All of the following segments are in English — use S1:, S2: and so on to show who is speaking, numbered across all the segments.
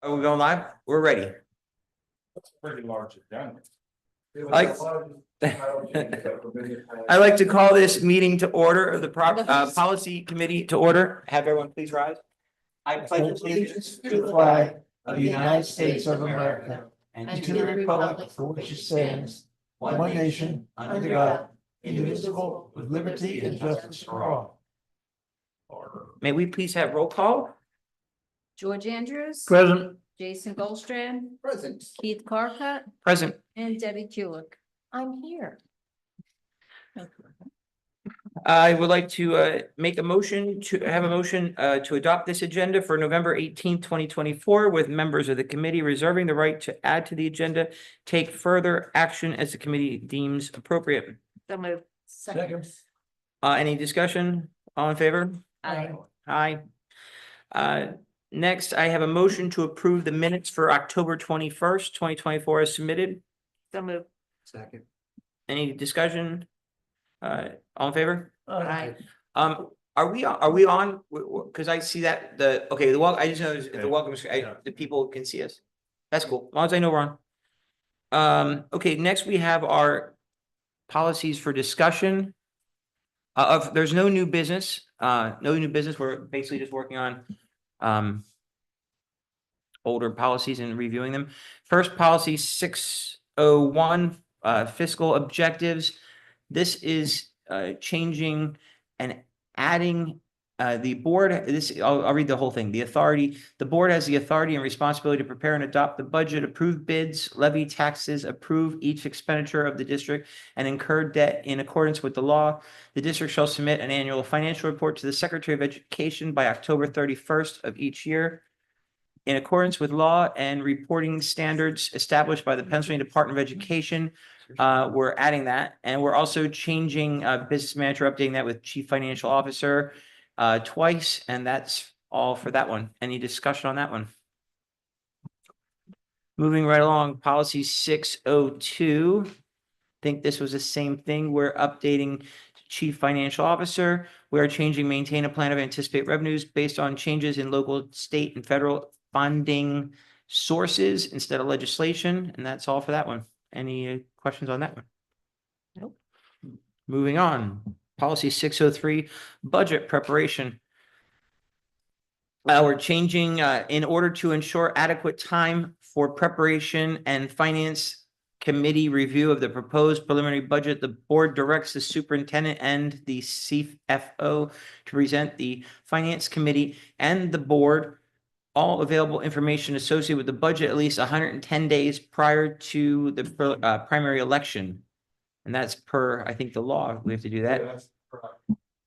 S1: Are we going live? We're ready.
S2: That's pretty large agenda.
S1: I'd like to call this meeting to order of the Policy Committee to order. Have everyone please rise. I pledge allegiance
S3: to the flag of the United States of America and to the republic for which it stands, one nation, under God, indivisible, with liberty and justice for all.
S1: May we please have roll call?
S4: George Andrews.
S3: Present.
S4: Jason Goldstrand.
S3: Present.
S4: Keith Carcutt.
S1: Present.
S4: And Debbie Kulik. I'm here.
S1: I would like to make a motion to adopt this agenda for November 18th, 2024, with members of the committee reserving the right to add to the agenda, take further action as the committee deems appropriate.
S4: So moved.
S3: Second.
S1: Any discussion? All in favor?
S4: Aye.
S1: Aye. Next, I have a motion to approve the minutes for October 21st, 2024 as submitted.
S4: So moved.
S3: Second.
S1: Any discussion? All in favor?
S4: Aye.
S1: Are we on? Because I see that I just know the welcome, the people can see us. That's cool. As long as I know we're on. Okay, next we have our policies for discussion. There's no new business, We're basically just working on older policies and reviewing them. First policy 601, fiscal objectives. This is changing and adding the board. I'll read the whole thing. The board has the authority and responsibility to prepare and adopt the budget, approve bids, levy taxes, approve each expenditure of the district, and incur debt in accordance with the law. The district shall submit an annual financial report to the Secretary of Education by October 31st of each year, in accordance with law and reporting standards established by the Pennsylvania Department of Education. We're adding that, and we're also changing business manager, updating that with chief financial officer twice, and that's all for that one. Any discussion on that one? Moving right along, policy 602. I think this was the same thing. We're updating chief financial officer. We are changing maintain a plan of anticipate revenues based on changes in local, state, and federal funding sources instead of legislation, and that's all for that one. Any questions on that one?
S4: Nope.
S1: Moving on, policy 603, budget preparation. We're changing in order to ensure adequate time for preparation and finance committee review of the proposed preliminary budget. The board directs the superintendent and the CFO to present the finance committee and the board all available information associated with the budget at least 110 days prior to the primary election. And that's per, I think, the law. We have to do that.
S2: Yeah, that's correct.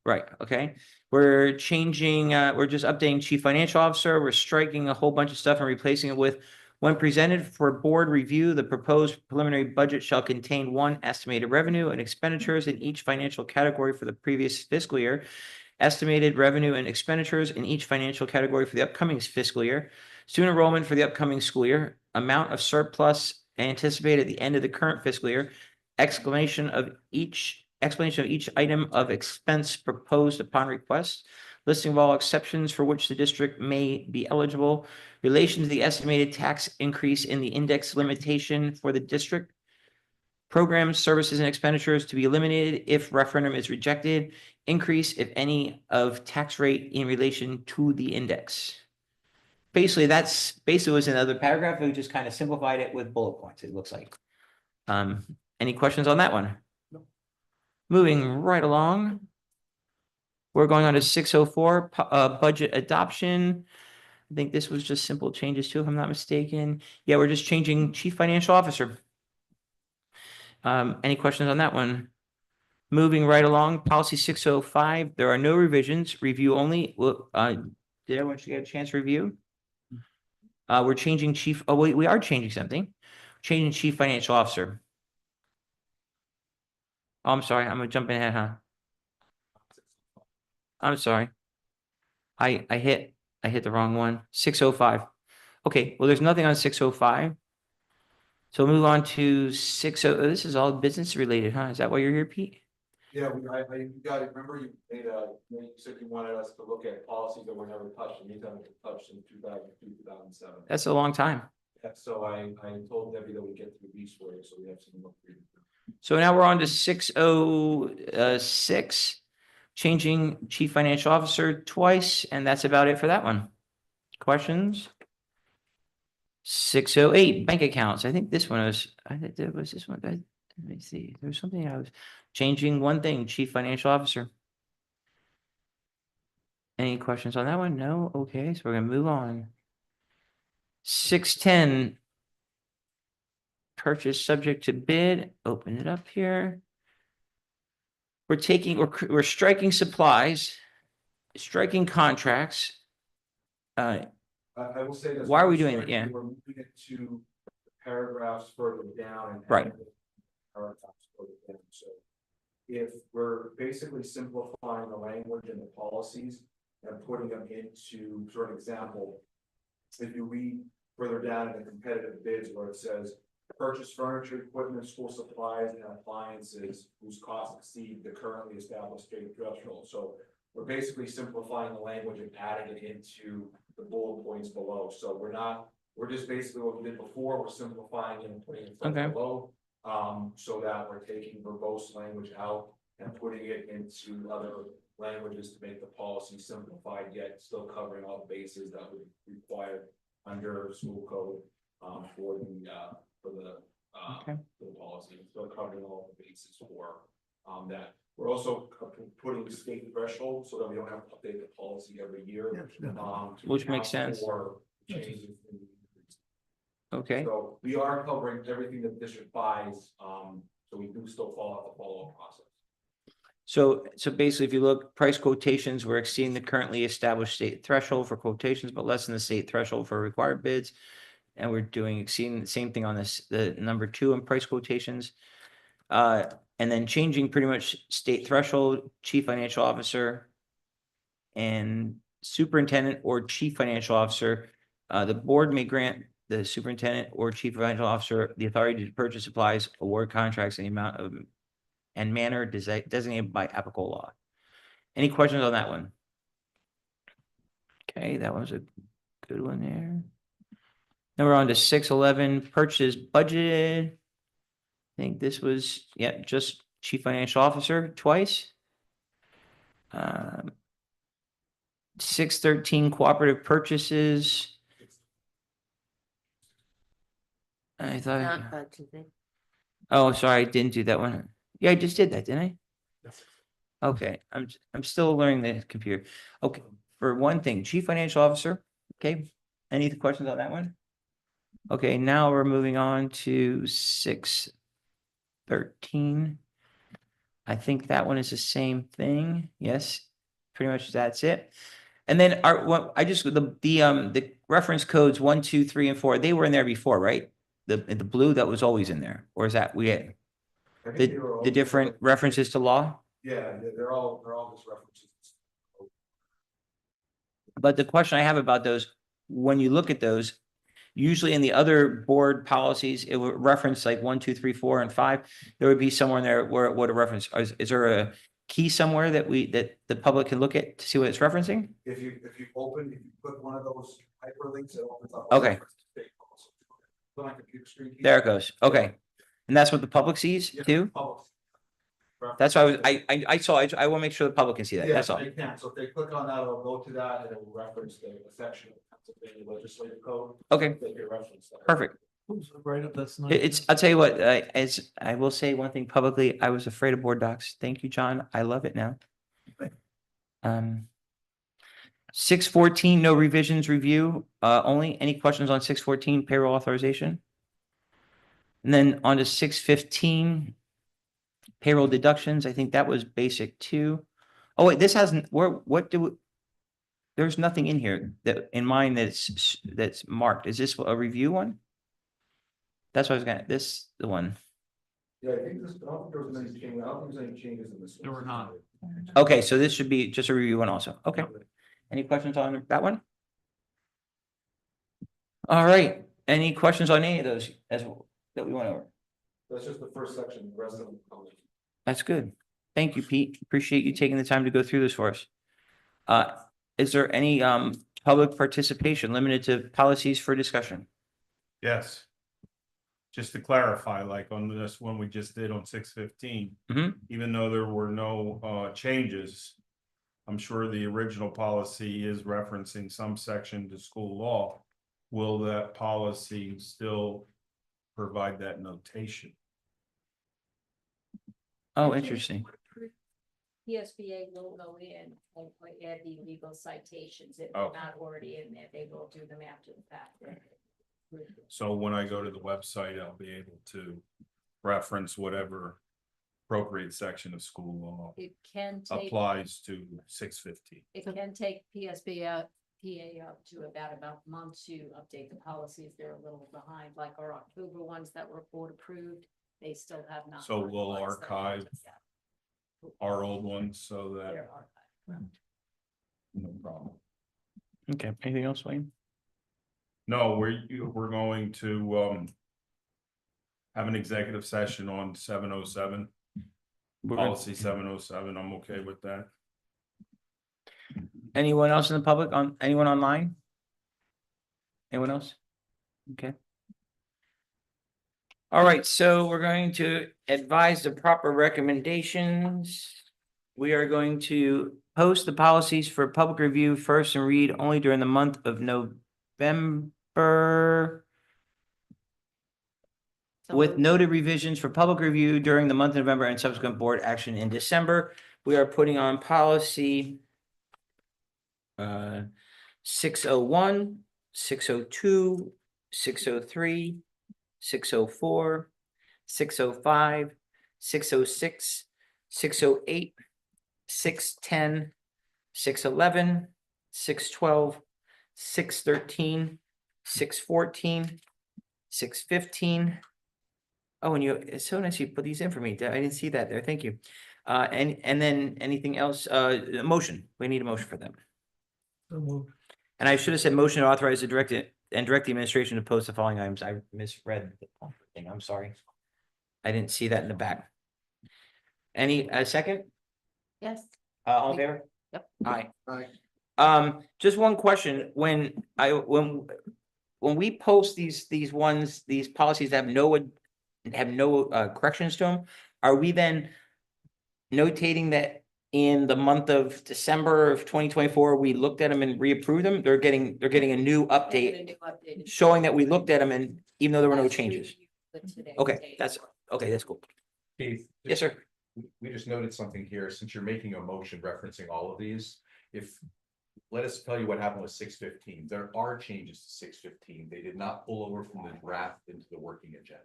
S1: Right, okay. We're changing, we're just updating chief financial officer. We're striking a whole bunch of stuff and replacing it with, when presented for board review, the proposed preliminary budget shall contain one estimated revenue and expenditures in each financial category for the previous fiscal year, estimated revenue and expenditures in each financial category for the upcoming fiscal year, student enrollment for the upcoming school year, amount of surplus anticipated at the end of the current fiscal year, explanation of each item of expense proposed upon request, listing of all exceptions for which the district may be eligible, relation to the estimated tax increase in the index limitation for the district, programs, services, and expenditures to be eliminated if referendum is rejected, increase, if any, of tax rate in relation to the index. Basically, was another paragraph. We just kind of simplified it with bullet points, it looks like. Any questions on that one?
S2: No.
S1: Moving right along. We're going on to 604, budget adoption. I think this was just simple changes too, if I'm not mistaken. Yeah, we're just changing chief financial officer. Any questions on that one? Moving right along, policy 605, there are no revisions, review only. Did everyone get a chance to review? We're changing chief, we are changing something. Changing chief financial officer. Oh, I'm sorry, I'm gonna jump in ahead, huh? I'm sorry. I hit the wrong one. 605. Okay, well, there's nothing on 605. So we'll move on to 60. This is all business related, huh? Is that why you're here, Pete?
S5: Yeah, you got it, remember you made you said you wanted us to look at policies that were never touched, and these haven't been touched in 2002, 2007.
S1: That's a long time.
S5: Yeah, so I told Debbie that we get through these for you, so we have some more. for you.
S1: So now we're on to 606, changing chief financial officer twice, and that's about it for that one. Questions? 608, bank accounts. I think this one was, was this one, let me see, there's something I was changing one thing, chief financial officer. Any questions on that one? No? Okay, so we're gonna move on. 610, purchase subject to bid, open it up here. We're striking supplies, striking contracts.
S5: I will say this.
S1: Why are we doing it? Yeah.
S5: We're moving it to paragraphs further down and.
S1: Right.
S5: adding Paragraphs further down, so. If we're basically simplifying the language and the policies and putting them into, for an example. If you read further down in the competitive bids where it says. Purchase furniture, equipment, school supplies and appliances whose costs exceed the currently established state threshold, so. We're basically simplifying the language and adding it into the bullet points below, so we're just basically what we did before, we're simplifying it and putting it
S1: Okay.
S5: below. So that we're taking verbose language out and putting it into other languages to make the policy simplified, yet still covering all the bases that would be required under school code, for the
S1: Okay.
S5: for the policy, still covering all the bases for, that. We're also putting state threshold so that we don't have to update the policy every year. To
S1: Which makes
S5: account
S1: sense.
S5: for changes in the increase.
S1: Okay,
S5: So we are covering everything that the district buys, so we do still follow the follow-up process.
S1: so basically, if you look, price quotations, we're exceeding the currently established state threshold for quotations, but less than the state threshold for required bids. And we're exceeding the same thing on this, the number 2 in price quotations. And then changing pretty much state threshold, chief financial officer. And superintendent or chief financial officer, the board may grant the superintendent or chief financial officer the authority to purchase supplies, award contracts, in the amount of and manner designated by applicable law. Any questions on that one? Okay, that was a good one there. Then we're on to 611, purchase budgeted. I think this was, yeah, just chief financial officer twice. 613, cooperative purchases. I thought,
S4: Not budgeted.
S1: oh, sorry, I didn't do that one. Yeah, I just did that, didn't I? Okay, I'm still learning the computer. Okay, for one thing, chief financial officer, okay, any questions on that one? Okay, now we're moving on to 613. I think that one is the same thing. Yes, pretty much that's it. And then the reference codes 1, 2, 3, and 4, they were in there before, right? The blue that was always in there, or is that
S5: I think they were all-
S1: the different references to law?
S5: Yeah, they're all just references.
S1: But the question I have about those, when you look at those, usually in the other board policies, it would reference like 1, 2, 3, 4, and 5. There would be somewhere in there where it would reference. Is there a key somewhere that the public can look at to see what it's referencing?
S5: If you put one of those hyperlinks, it opens up.
S1: Okay.
S5: On my computer screen.
S1: There it goes. Okay. And that's what the public sees
S5: Yeah,
S1: too?
S5: public.
S1: That's why I want to make sure the public can see that.
S5: Yeah,
S1: That's all.
S5: they can, so if they click on that, it'll go to that and it will reference the section of Pennsylvania legislative code.
S1: Okay,
S5: They can reference that.
S1: perfect.
S3: Right up, that's.
S1: I'll tell you what, as I will say one thing publicly, I was afraid of board docs. Thank you, John. I love it now. 614, no revisions review, only. Any questions on 614 payroll authorization? And then on to 615 payroll deductions. I think that was basic too. Oh, wait, this hasn't, there's nothing in here that in mine that's marked. Is this a review one? That's what I was gonna, the one.
S5: Yeah, I think this, I don't think there was any change, I don't think there's any changes in this.
S3: There were not.
S1: Okay, so this should be just a review one also. Okay. Any questions on that one? All right. Any questions on any of those that we went over?
S5: That's just the first section, the rest of them.
S1: That's good. Thank you, Pete. Appreciate you taking the time to go through this for us. Is there any public participation limited to policies for discussion?
S2: Yes. Just to clarify, like on this one we just did on 615,
S1: Mhm.
S2: even though there were no changes, I'm sure the original policy is referencing some section to school law. Will that policy still provide that notation?
S1: Oh, interesting.
S6: PSBA will go in and add the legal citations if they're
S2: Okay.
S6: not already in there. They will do them after the fact.
S2: So when I go to the website, I'll be able to reference whatever appropriate section of school law
S6: It can take,
S2: applies to 615.
S6: it can take PA up to about a month to update the policies. They're a little behind, like our October ones that were board approved. They still have not.
S2: So we'll
S6: finalized them.
S2: archive
S6: Yeah,
S2: our old ones so that,
S6: they're archived.
S2: no problem.
S1: Okay, anything else, Wayne?
S2: No, we're going to have an executive session on 707,
S1: We're gonna-
S2: policy 707. I'm okay with that.
S1: Anyone else in the public anyone online? Anyone else? Okay. All right, so we're going to advise the proper recommendations. We are going to post the policies for public review first and read only during the month of November,
S4: So
S1: with
S4: moved.
S1: noted revisions for public review during the month of November and subsequent board action in December. We are putting on policy 601, 602, 603, 604, 605, 606, 608, 610, 611, 612, 613, 614, 615. Oh, and it's so nice you put these in for me. I didn't see that there. Thank you. And then anything else? A motion. We need a motion for them.
S3: So moved.
S1: And I should have said motion to authorize the direct the administration to post the following items. I misread the thing. I'm sorry. I didn't see that in the back. Any, a second?
S4: Yes.
S1: All in favor?
S4: Yep.
S1: Aye.
S3: Aye.
S1: Just one question. When we post these policies that have no corrections to them, are we then notating that in the month of December of 2024, we looked at them and reapproved them? They're getting a new
S6: They're
S1: update
S6: gonna do updated.
S1: showing that we looked at them and even though there were no
S6: That's
S1: changes.
S6: with today's
S1: Okay,
S6: date.
S1: that's cool.
S7: Keith.
S1: Yes, sir.
S7: We just noted something here, since you're making a motion referencing all of these, let us tell you what happened with 615. There are changes to 615. They did not pull over from the draft into the working agenda.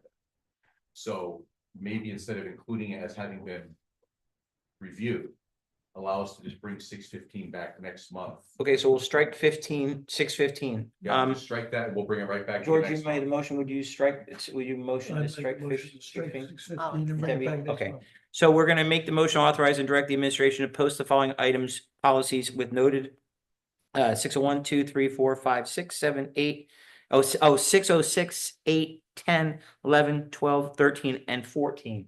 S7: So maybe instead of including it as having been reviewed, allow us to just bring 615 back next month.
S1: Okay, so we'll strike 615.
S7: Yeah, just strike that and we'll bring it right back. to
S1: George, you
S7: next
S1: made the
S7: month.
S1: motion. Would you motion
S3: I
S1: to
S3: make
S1: strike
S3: a motion to strike
S1: 15?
S3: 615 and bring it back next
S1: Okay.
S3: month.
S1: So we're gonna make the motion authorize and direct the administration to post the following items, policies with noted 601, 2, 3, 4, 5, 6, 7, 8, 606, 8, 10, 11, 12, 13, and 14.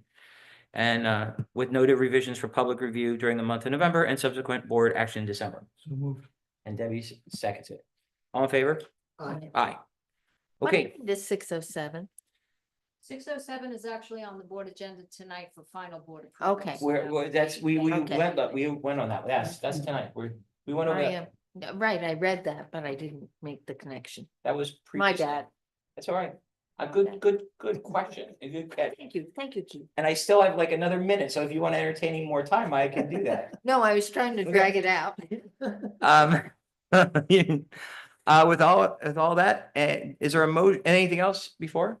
S1: And with noted revisions for public review during the month of November and subsequent board action in December.
S3: So moved.
S1: And Debbie seconds it. All in favor?
S3: Aye.
S1: Aye. Okay,
S4: This 607.
S6: 607 is actually on the board agenda tonight for final board approval.
S4: Okay.
S1: we
S4: Okay.
S1: went on that. Yes, that's tonight. We went over
S4: I
S1: that.
S4: am, right, I read that, but I didn't make the connection.
S1: That was.
S4: My
S1: previously.
S4: bad.
S1: That's all right. A good question. A good catch.
S4: Thank you, Keith.
S1: And I still have like another minute, so if you want to entertain any more time, I can do that.
S4: No, I was trying to
S1: Okay.
S4: drag it out.
S1: With all that, is there anything else before?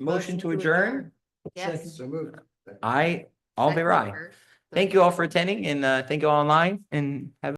S1: Motion to adjourn?
S4: Yes.
S3: So moved.
S1: All in favor, aye. Thank you all for attending and thank you all online and have